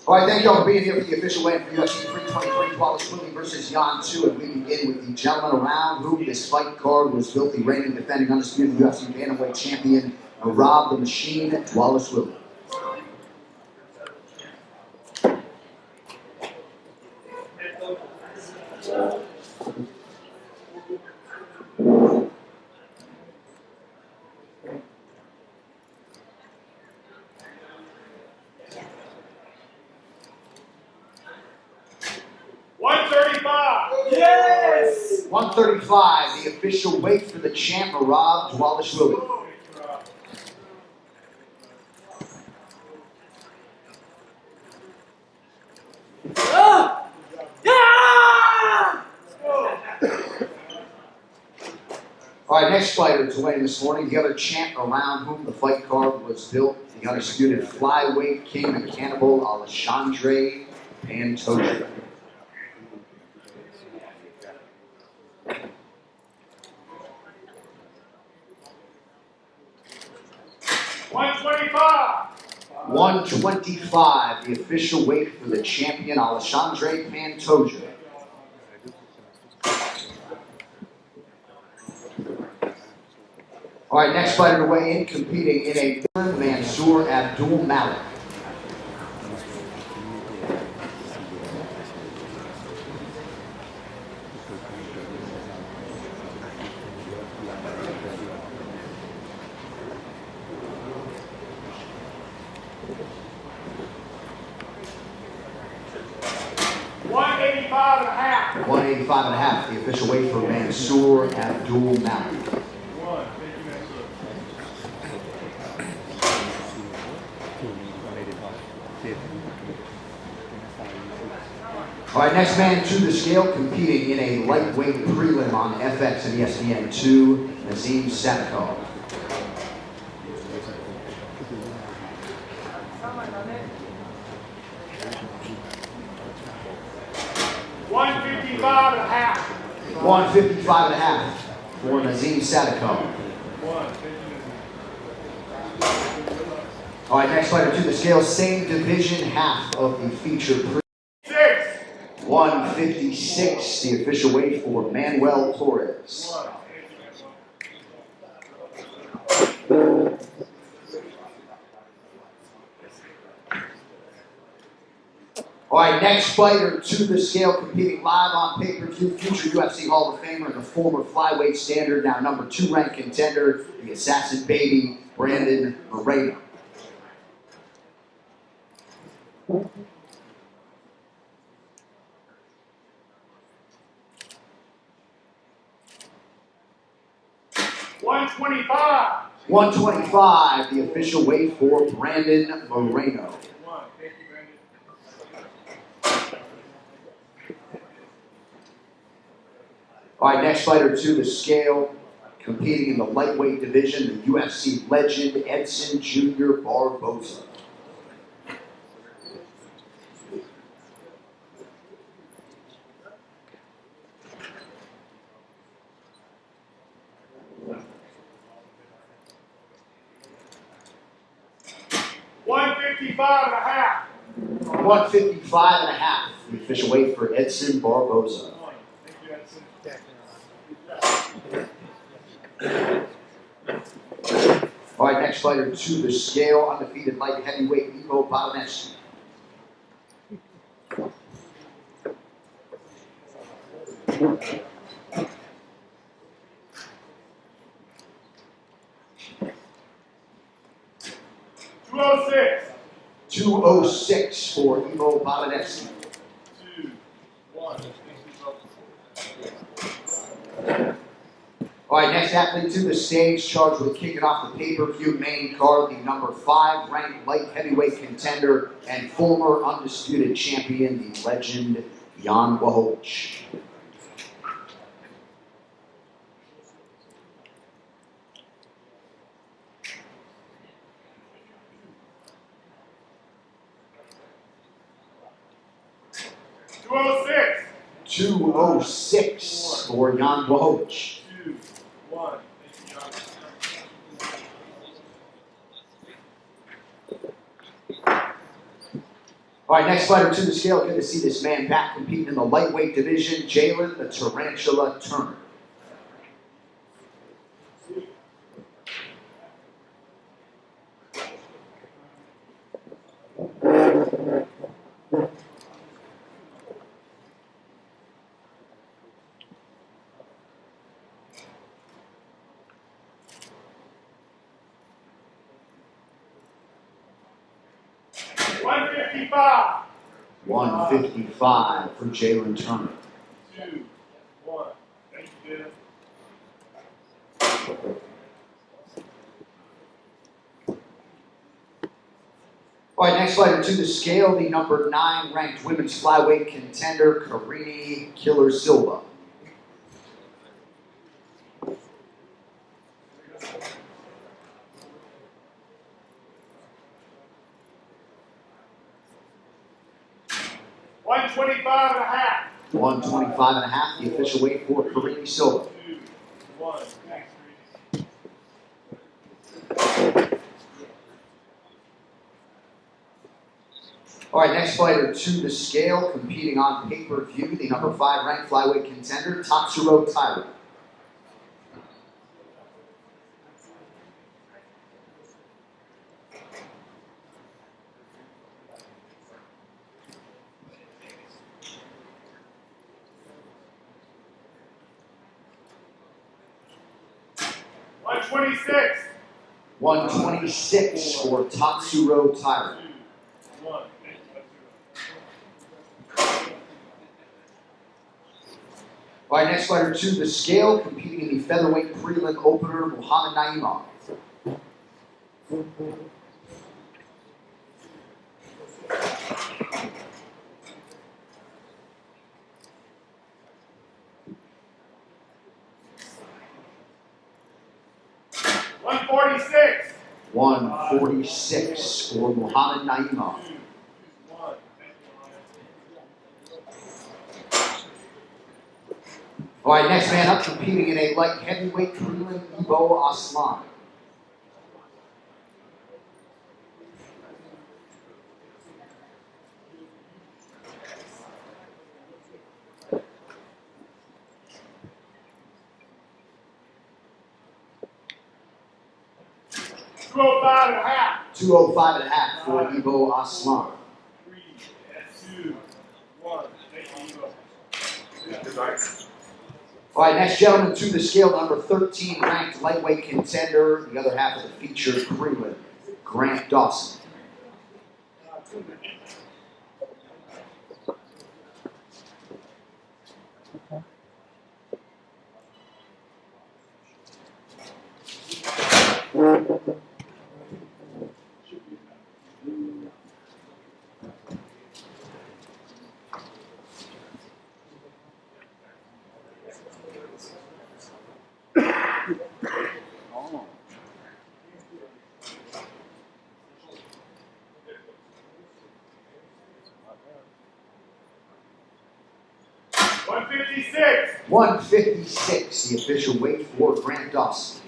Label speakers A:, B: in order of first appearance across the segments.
A: All right, thank you all for being here for the official weigh-in for UFC 323, Dvalishvili versus Jan 2. And we begin with the gentleman around whom this fight card was built, the reigning defending undisputed UFC bantamweight champion, Merab the Machine Dvalishvili.
B: Yes!
A: 135, the official weight for the champ, Merab Dvalishvili. All right, next fighter to weigh in this morning, the other champ around whom the fight card was built, the undisputed flyweight king and cannibal, Alexandre Pantoja. $125, the official weight for the champion, Alexandre Pantoja. All right, next fighter to weigh in, competing in a Mansour Abdul Malik. $185.5, the official weight for Mansour Abdul Malik. All right, next man to the scale, competing in a lightweight prelim on FX and ESPN2, Nazim Sadikov. $155.5 for Nazim Sadikov. All right, next fighter to the scale, same division, half of the feature pre. 156, the official weight for Manuel Torres. All right, next fighter to the scale, competing live on pay-per-view, future UFC Hall of Famer and the former flyweight standard, now number 2 ranked contender, the Assassin Baby, Brandon Moreno. $125, the official weight for Brandon Moreno. All right, next fighter to the scale, competing in the lightweight division, the UFC legend Edson Jr. Barboza. $155.5, the official weight for Edson Barboza. All right, next fighter to the scale, undefeated light heavyweight Ivo Bogdan. $206 for Ivo Bogdan. All right, next athlete to the stage, charged with kicking off the pay-per-view main card, the number 5 ranked light heavyweight contender and former undisputed champion, the legend Jan Blachowicz.
B: 206.
A: 206 for Jan Blachowicz.
B: 2, 1.
A: All right, next fighter to the scale. Good to see this man back competing in the lightweight division. Jalen the Tarantula Turner.
B: $155.
A: 155 for Jalen Turner.
B: 2, 1. Thank you.
A: All right, next fighter to the scale, the number 9 ranked women's flyweight contender, Karini Killer Silva.
B: $125.5.
A: 125.5, the official weight for Karini Silva.
B: 2, 1. Thanks,
A: All right, next fighter to the scale, competing on pay-per-view, the number 5 ranked flyweight contender, Tatsuro Taira.
B: $126.
A: 126 for Tatsuro Taira.
B: 2, 1.
A: All right, next fighter to the scale, competing in the featherweight prelim opener, Muhammad Naimov.
B: $146.
A: 146 for Muhammad Naimov.
B: 2, 1.
A: All right, next man up, competing in a light heavyweight prelim, Ibo Aslan.
B: $205.5.
A: 205.5 for Ibo Aslan.
B: 3, 2, 1. Thank you.
A: All right, next gentleman to the scale, number 13 ranked lightweight contender, the other half of the featured prelim, Grant Dawson.
B: $156.
A: 156, the official weight for Grant Dawson.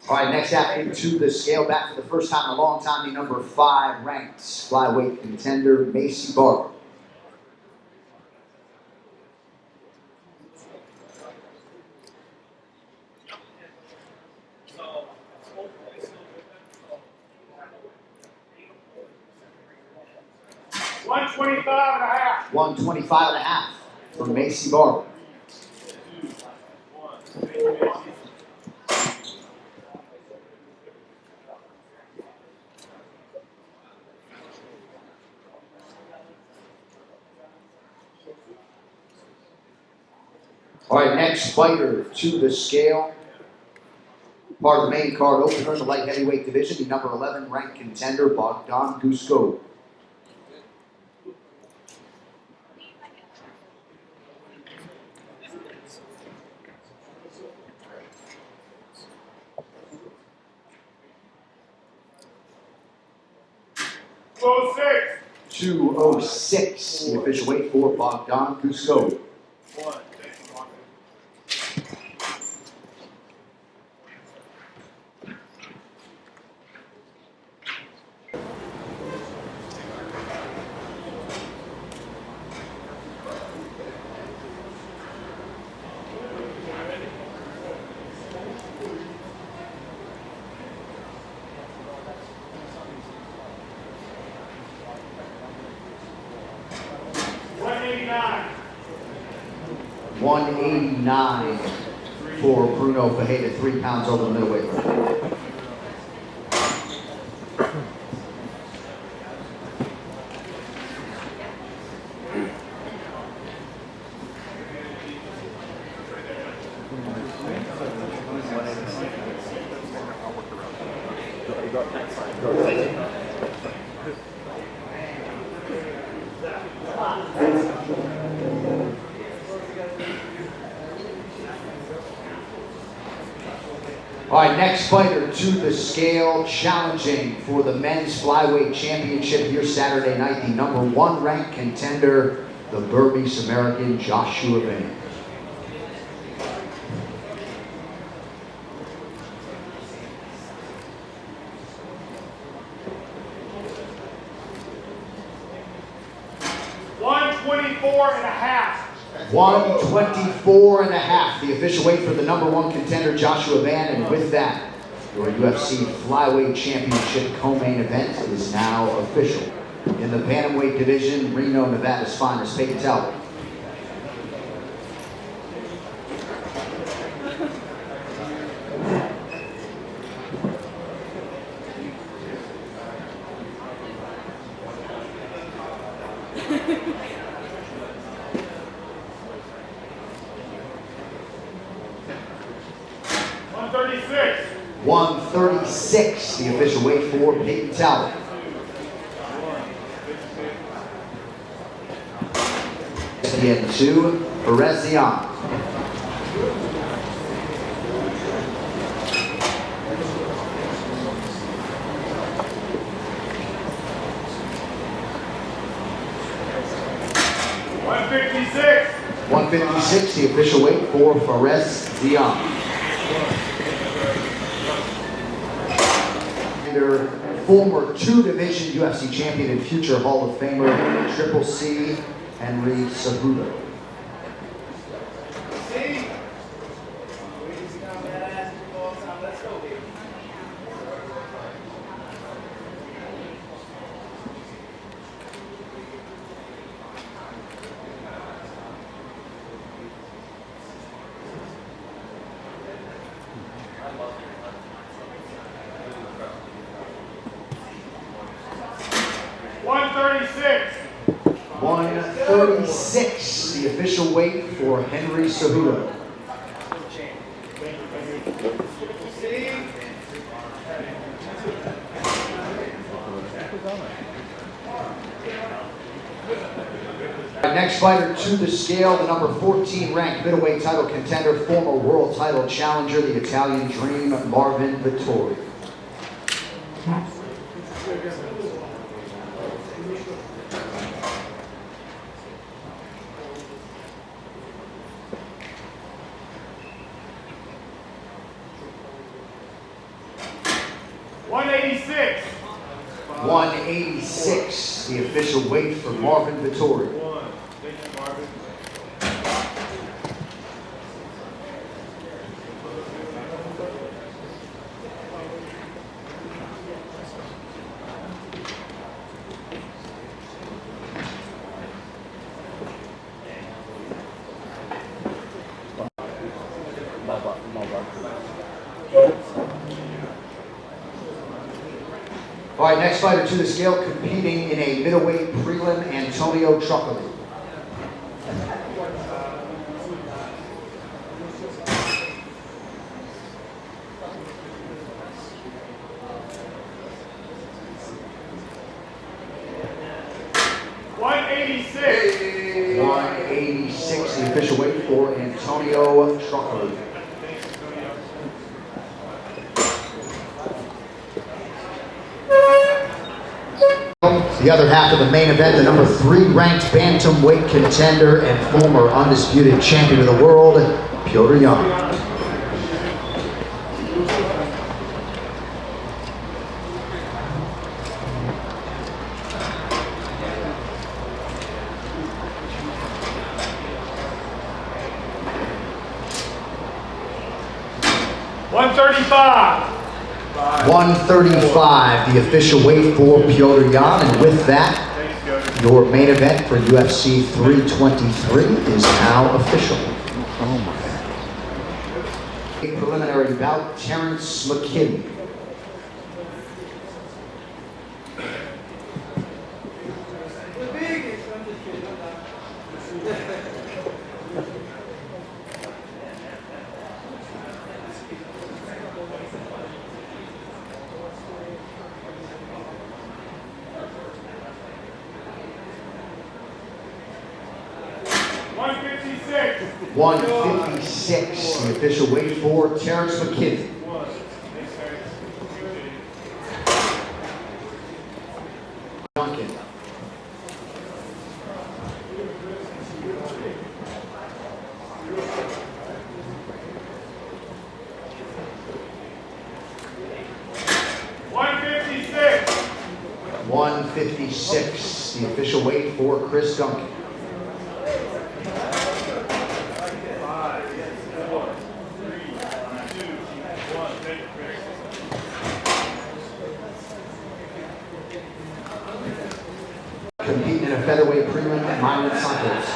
A: All right, next athlete to the scale, back for the first time in a long time, the number 5 ranked flyweight contender, Macy Barber.
B: $125.5.
A: 125.5 for Macy Barber.
B: 2, 1.
A: All right, next fighter to the scale, Part of the main card opener in the light heavyweight division, the number 11 ranked contender, Bogdan Guskov.
B: '06.
A: 206, the official weight for Bogdan Guskov. $189 for Bruno Fajeda, 3 pounds over the middleweight limit. All right, next fighter to the scale, challenging for the men's flyweight championship here Saturday night, the number 1 ranked contender, the Burmese American Joshua Van. $124.5, the official weight for the number 1 contender, Joshua Van, and with that, your UFC Flyweight Championship co-main event is now official. In the bantamweight division, Reno, Nevada's finest, Payton Talbott. $136, the official weight for Payton Talbott. Again to Perez-Zion. $156, the official weight for Perez-Zion. Former 2-division UFC champion and future Hall of Famer, Triple C, Henry Cejudo. $136, the official weight for Henry Cejudo. Next fighter to the scale, the number 14 ranked middleweight title contender, former world title challenger, the Italian Dream, Marvin Vettori. $186, the official weight for Marvin Vettori. All right, next fighter to the scale, competing in a middleweight prelim, Antonio Trucoli.
B: 186.
A: 186, the official weight for Antonio Trucker. The other half of the main event, the number 3 ranked bantamweight contender and former undisputed champion of the world, Petr Yan.
B: $135.
A: 135, the official weight for Petr Yan, and with that, your main event for UFC 323 is now official. Preliminary bout, Terrence McKinney.
B: $156.
A: 156, the official weight for Terrence McKinney. Duncan.
B: $156.
A: 156, the official weight for Chris Duncan. Competing in a featherweight prelim at Myron Santos.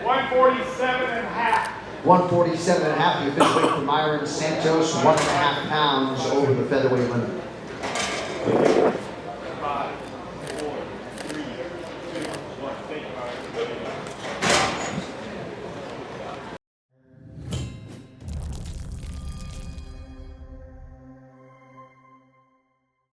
B: $147.5.
A: 147.5, the official weight for Myron Santos, 1.5 pounds over the featherweight limit.